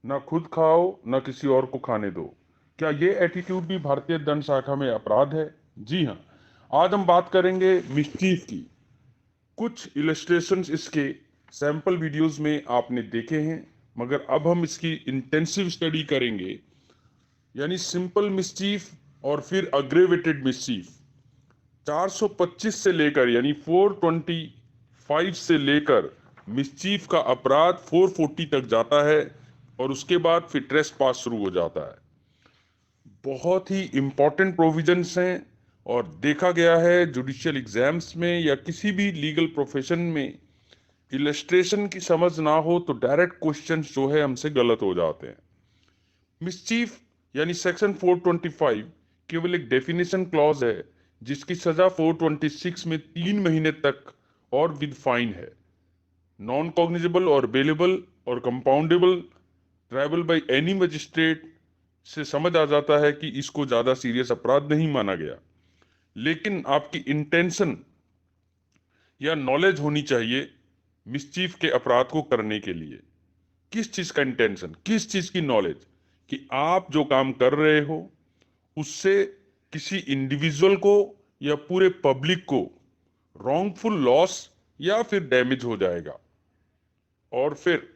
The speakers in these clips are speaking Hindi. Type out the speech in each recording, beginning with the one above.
ना खुद खाओ ना किसी और को खाने दो। क्या ये एटीट्यूड भी भारतीय दंड शाखा में अपराध है? जी हाँ। आज हम बात करेंगे मिसचीफ की। कुछ इलस्ट्रेशंस इसके सैंपल वीडियोस में आपने देखे हैं, मगर अब हम इसकी इंटेंसिव स्टडी करेंगे, यानी सिंपल मिसचीफ और फिर अग्रेवेटेड मिसचीफ। 425 से लेकर यानी 425 से लेकर मिसचीफ का अपराध 440 तक जाता है और उसके बाद फिर ट्रेसपास शुरू हो जाता है। बहुत ही इंपॉर्टेंट प्रोविजंस हैं और देखा गया है जुडिशियल एग्जाम्स में या किसी भी लीगल प्रोफेशन में इलस्ट्रेशन की समझ ना हो तो डायरेक्ट क्वेश्चंस जो है हमसे गलत हो जाते हैं। मिसचीफ यानी सेक्शन 425 केवल एक डेफिनेशन क्लॉज है जिसकी सजा 426 में 3 महीने तक और विद फाइन है। नॉन कॉग्निजेबल और बेलेबल और compoundable tribal by any magistrate से समझ आ जाता है कि इसको ज्यादा सीरियस अपराध नहीं माना गया। लेकिन आपकी इंटेंशन या नॉलेज होनी चाहिए मिसचीफ के अपराध को करने के लिए। किस चीज का इंटेंशन, किस चीज की नॉलेज, कि आप जो काम कर रहे हो उससे किसी इंडिविजुअल को या पूरे पब्लिक को रॉन्गफुल लॉस या फिर डैमेज हो जाएगा। और फिर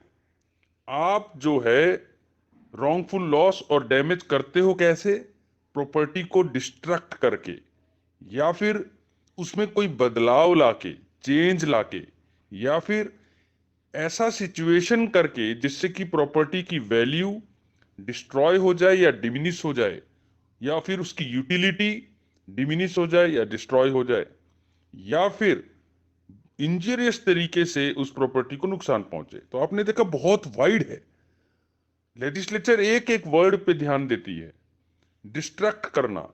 आप जो है रॉन्गफुल लॉस और डैमेज करते हो कैसे? प्रॉपर्टी को डिस्ट्रक्ट करके या फिर उसमें कोई बदलाव लाके, चेंज लाके, या फिर ऐसा सिचुएशन करके जिससे कि प्रॉपर्टी की वैल्यू डिस्ट्रॉय हो जाए या डिमिनिश हो जाए, या फिर उसकी यूटिलिटी डिमिनिश हो जाए या डिस्ट्रॉय हो जाए, या फिर इंजीरियस तरीके से उस प्रॉपर्टी को नुकसान पहुंचे। तो आपने देखा बहुत वाइड है। लेजिस्लेचर एक एक वर्ड पे ध्यान देती है। डिस्ट्रक्ट करना,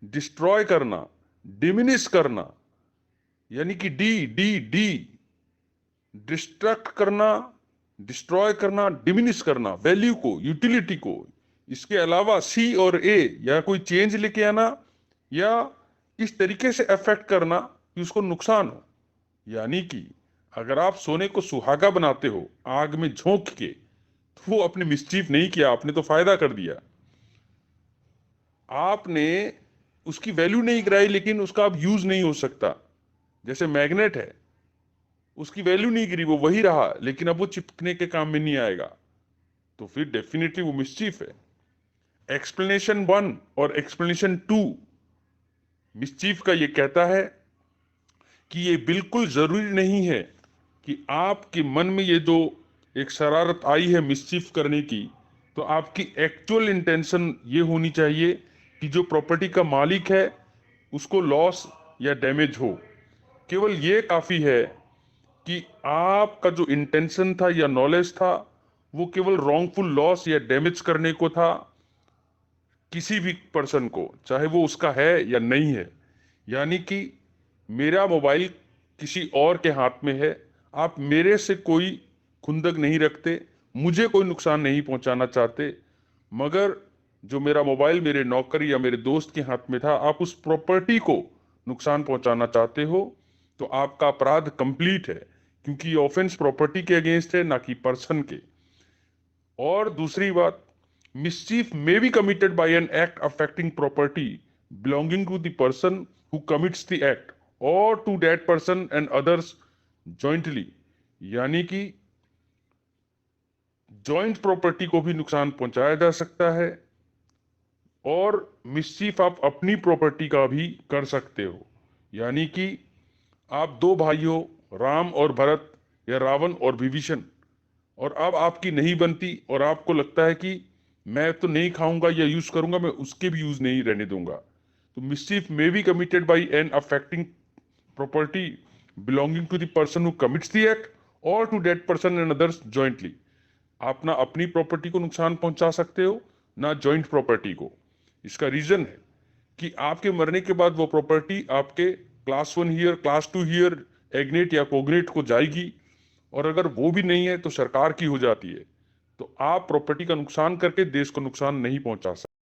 डिस्ट्रॉय करना, डिमिनिश करना, यानी कि डी डी डी, डिस्ट्रक्ट करना, डिस्ट्रॉय करना, डिमिनिश करना वैल्यू को, यूटिलिटी को। इसके अलावा सी और ए, या कोई चेंज लेके आना या इस तरीके से अफेक्ट करना कि उसको नुकसान हो। यानी कि अगर आप सोने को सुहागा बनाते हो आग में झोंक के, तो वो आपने मिसचीफ नहीं किया, आपने तो फायदा कर दिया। आपने उसकी वैल्यू नहीं गिराई लेकिन उसका अब यूज नहीं हो सकता। जैसे मैग्नेट है, उसकी वैल्यू नहीं गिरी, वो वही रहा, लेकिन अब वो चिपकने के काम में नहीं आएगा, तो फिर डेफिनेटली वो मिसचीफ है। एक्सप्लेनेशन 1 और एक्सप्लेनेशन 2 मिसचीफ का ये कहता है कि ये बिल्कुल जरूरी नहीं है कि आपके मन में ये जो एक शरारत आई है मिसचीफ करने की, तो आपकी एक्चुअल इंटेंशन ये होनी चाहिए कि जो प्रॉपर्टी का मालिक है उसको लॉस या डैमेज हो। केवल ये काफी है कि आपका जो इंटेंशन था या नॉलेज था वो केवल रॉन्गफुल लॉस या डैमेज करने को था किसी भी पर्सन को, चाहे वो उसका है या नहीं है। यानी कि मेरा मोबाइल किसी और के हाथ में है, आप मेरे से कोई खुंदक नहीं रखते, मुझे कोई नुकसान नहीं पहुंचाना चाहते, मगर जो मेरा मोबाइल मेरे नौकर या मेरे दोस्त के हाथ में था, आप उस प्रॉपर्टी को नुकसान पहुंचाना चाहते हो, तो आपका अपराध कंप्लीट है, क्योंकि ये ऑफेंस प्रॉपर्टी के अगेंस्ट है, ना कि पर्सन के। और दूसरी बात, mischief may be committed by an act affecting property belonging to the person who commits the act or to that person and others jointly। यानी कि जॉइंट प्रॉपर्टी को भी नुकसान पहुंचाया जा सकता है, और मिसचीफ आप अपनी प्रॉपर्टी का भी कर सकते हो। यानी कि आप दो भाई हो, राम और भरत या रावण और विभीषण, और अब आपकी नहीं बनती और आपको लगता है कि मैं तो नहीं खाऊंगा या यूज करूंगा, मैं उसके भी यूज नहीं रहने दूंगा, तो mischief may be committed by an affecting property belonging to the person who commits the act or to that person and others jointly. आप ना अपनी प्रॉपर्टी को नुकसान पहुंचा सकते हो, ना जॉइंट प्रॉपर्टी को। इसका रीजन है कि आपके मरने के बाद वो प्रॉपर्टी आपके क्लास 1 हीयर, क्लास 2 हीयर, एग्नेट या कोग्नेट को जाएगी, और अगर वो भी नहीं है तो सरकार की हो जाती है। तो आप प्रॉपर्टी का नुकसान करके देश को नुकसान नहीं पहुंचा सकते।